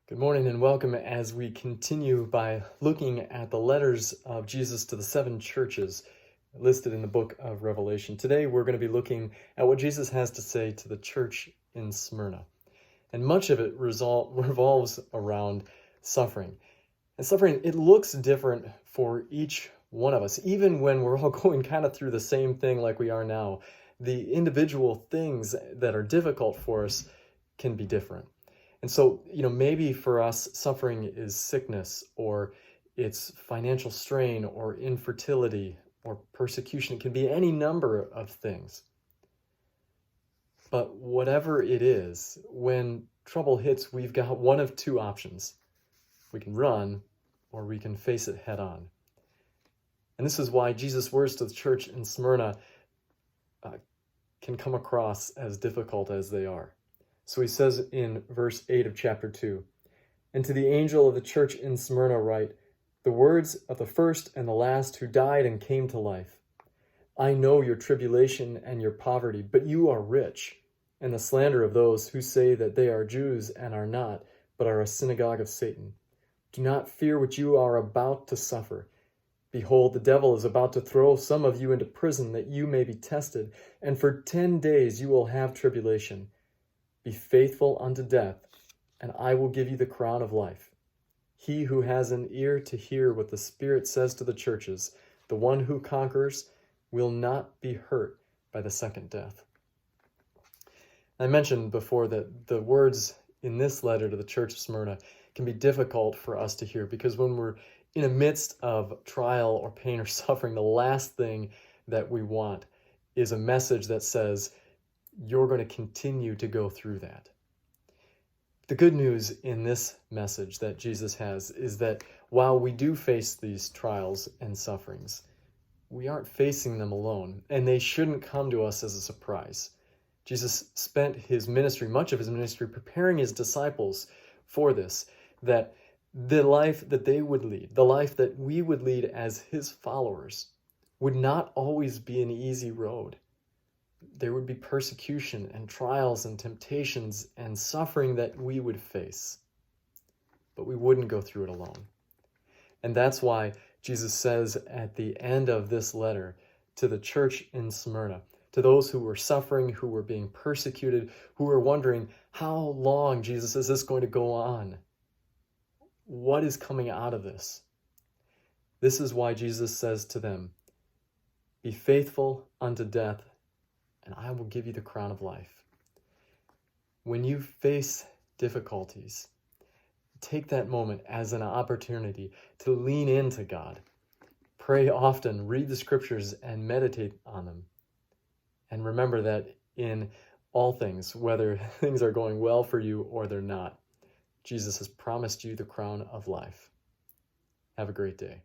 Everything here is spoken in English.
Good morning and welcome as we continue by looking at the letters of Jesus to the seven churches listed in the book of Revelation. Today we're going to be looking at what Jesus has to say to the church in Smyrna. And much of it revolves around suffering. And suffering, it looks different for each one of us. Even when we're all going kind of through the same thing like we are now, the individual things that are difficult for us can be different. And so, maybe for us, suffering is sickness, or it's financial strain, or infertility, or persecution. It can be any number of things. But whatever it is, when trouble hits, we've got one of two options. We can run, or we can face it head on. And this is why Jesus' words to the church in Smyrna can come across as difficult as they are. So he says in verse 8 of chapter 2, "And to the angel of the church in Smyrna write, the words of the first and the last who died and came to life. I know your tribulation and your poverty, but you are rich, and the slander of those who say that they are Jews and are not, but are a synagogue of Satan. Do not fear what you are about to suffer. Behold, the devil is about to throw some of you into prison that you may be tested, and for 10 days you will have tribulation. Be faithful unto death, and I will give you the crown of life. He who has an ear to hear what the Spirit says to the churches, the one who conquers will not be hurt by the second death." I mentioned before that the words in this letter to the church of Smyrna can be difficult for us to hear because when we're in the midst of trial or pain or suffering, the last thing that we want is a message that says, you're going to continue to go through that. The good news in this message that Jesus has is that while we do face these trials and sufferings, we aren't facing them alone, and they shouldn't come to us as a surprise. Jesus spent much of his ministry, preparing his disciples for this, that the life that they would lead, the life that we would lead as his followers, would not always be an easy road. There would be persecution and trials and temptations and suffering that we would face, but we wouldn't go through it alone. And that's why Jesus says at the end of this letter to the church in Smyrna, to those who were suffering, who were being persecuted, who were wondering, how long, Jesus, is this going to go on? What is coming out of this? This is why Jesus says to them, be faithful unto death, and I will give you the crown of life. When you face difficulties, take that moment as an opportunity to lean into God. Pray often, read the scriptures, and meditate on them. And remember that in all things, whether things are going well for you or they're not, Jesus has promised you the crown of life. Have a great day.